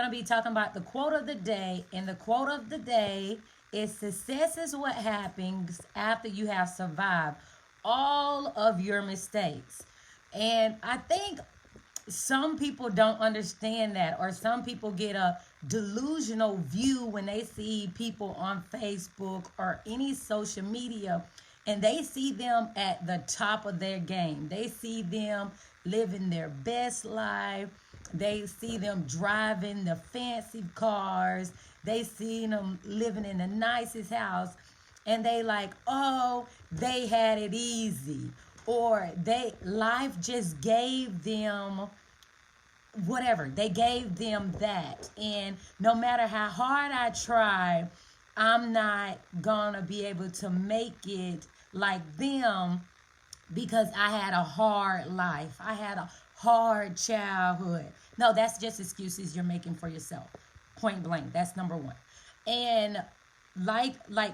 Going to be talking about the quote of the day, and the quote of the day is success is what happens after you have survived all of your mistakes. And I think some people don't understand that, or some people get a delusional view when they see people on Facebook or any social media, and they see them at the top of their game. They see them living their best life. They see them driving the fancy cars. They see them living in the nicest house, and they like, oh, they had it easy, or they life just gave them whatever. They gave them that. And no matter how hard I try, I'm not gonna be able to make it like them because I had a hard life. I had a hard childhood. No, that's just excuses you're making for yourself. Point blank. That's number one. And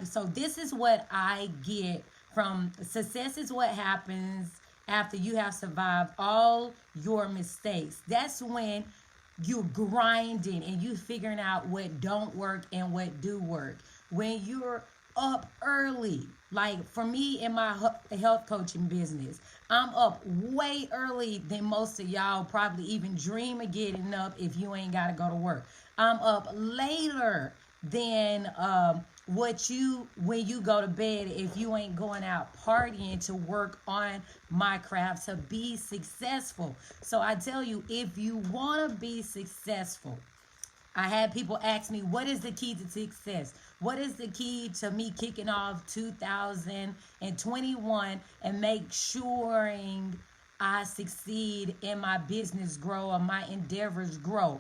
so this is what I get from success is what happens after you have survived all your mistakes. That's when you're grinding and you figuring out what don't work and what do work. When you're up early, like for me in my health coaching business, I'm up way early than most of y'all probably even dream of getting up if you ain't got to go to work. I'm up later than what you when you go to bed if you ain't going out partying to work on my craft to be successful. So I tell you, if you want to be successful, I had people ask me, what is the key to success? What is the key to me kicking off 2021 and make sure I succeed in my business grow or my endeavors grow?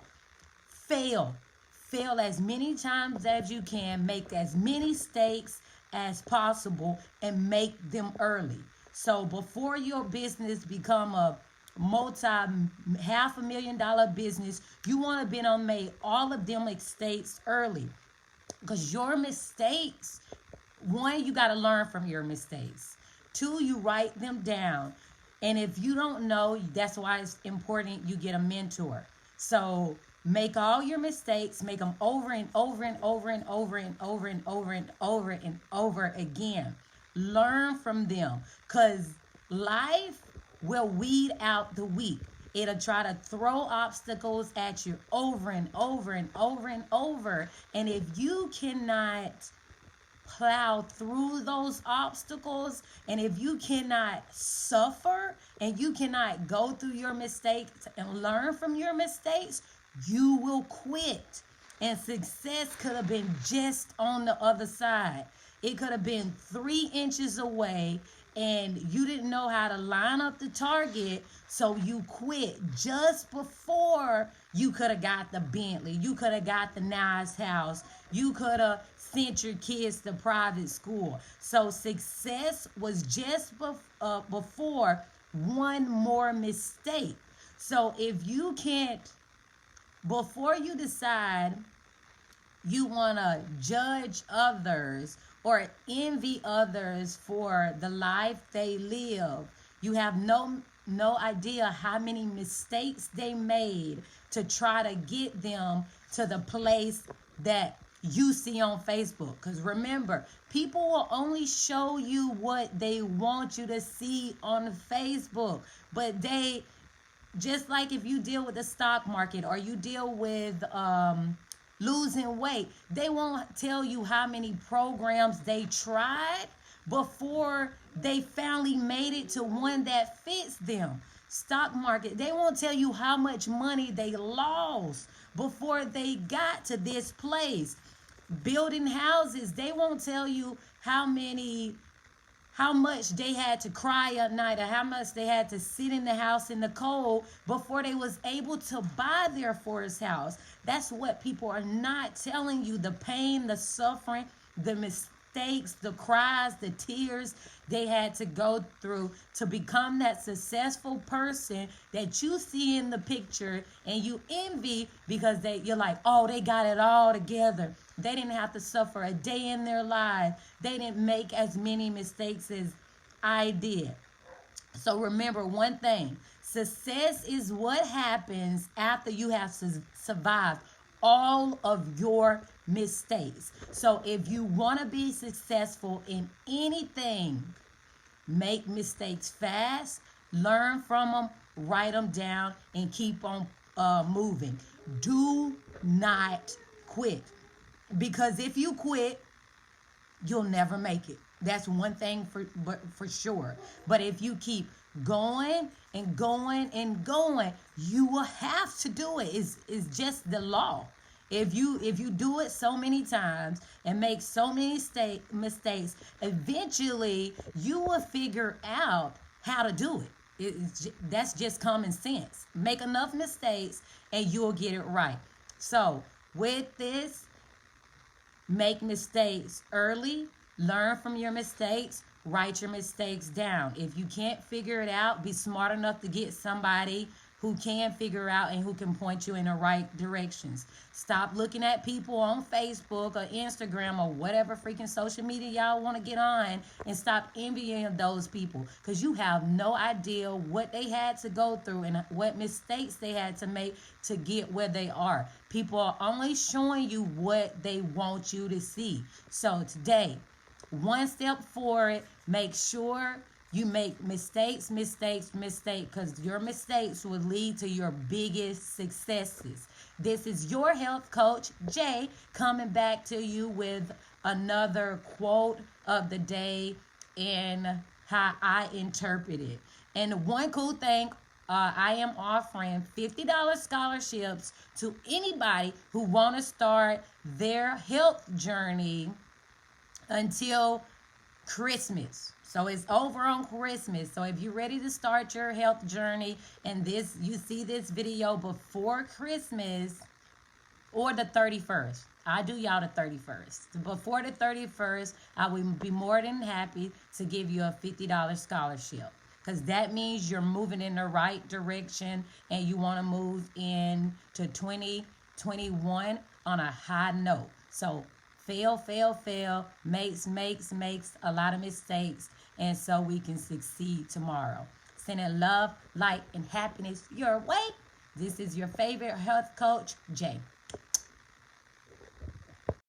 Fail. Fail as many times as you can. Make as many mistakes as possible and make them early. So before your business become a multi $500,000 business, you want to be on made all of them mistakes early, because your mistakes, one, you got to learn from your mistakes. Two, you write them down. And if you don't know, that's why it's important you get a mentor. So make all your mistakes, make them over and over and over and over and over and over and over and over again. Learn from them, because life will weed out the weak. It'll try to throw obstacles at you over and over and over and over. And if you cannot plow through those obstacles, and if you cannot suffer and you cannot go through your mistakes and learn from your mistakes, you will quit. And success could have been just on the other side. It could have been 3 inches away, and you didn't know how to line up the target, so you quit just before you could have got the Bentley. You could have got the nice house. You could have sent your kids to private school. So success was just before one more mistake. So if you can't, before you decide you want to judge others or envy others for the life they live, you have no idea how many mistakes they made to try to get them to the place that you see on Facebook. Because remember, people will only show you what they want you to see on Facebook. But they, just like if you deal with the stock market or you deal with losing weight, they won't tell you how many programs they tried before they finally made it to one that fits them. Stock market, they won't tell you how much money they lost before they got to this place. Building houses, they won't tell you how much they had to cry at night, or how much they had to sit in the house in the cold before they was able to buy their first house. That's what people are not telling you. The pain, the suffering, the mistakes, the cries, the tears they had to go through to become that successful person that you see in the picture and you envy, because you're like, oh, they got it all together. They didn't have to suffer a day in their life. They didn't make as many mistakes as I did. So remember one thing: success is what happens after you have survived all of your mistakes. So if you want to be successful in anything, make mistakes fast, learn from them, write them down, and keep on moving. Do not quit. Because if you quit, you'll never make it. That's one thing for sure. But if you keep going and going and going, you will have to do it. It's just the law. If you do it so many times and make so many mistakes, eventually you will figure out how to do it. That's just common sense. Make enough mistakes and you'll get it right. So with this, make mistakes early, learn from your mistakes, write your mistakes down. If you can't figure it out, be smart enough to get somebody who can figure out and who can point you in the right directions. Stop looking at people on Facebook or Instagram or whatever freaking social media y'all want to get on, and stop envying those people, because you have no idea what they had to go through and what mistakes they had to make to get where they are. People are only showing you what they want you to see. So today, one step forward, make sure you make mistakes, because your mistakes will lead to your biggest successes. This is your health coach, Jay, coming back to you with another quote of the day and how I interpret it. And one cool thing, I am offering $50 scholarships to anybody who want to start their health journey until Christmas. So it's over on Christmas. So if you're ready to start your health journey and you see this video before Christmas or the 31st, I do y'all the 31st. Before the 31st, I would be more than happy to give you a $50 scholarship, because that means you're moving in the right direction and you want to move in to 2021 on a high note. So fail, makes a lot of mistakes, and so we can succeed tomorrow. Sending love, light, and happiness your way. This is your favorite health coach, Jay.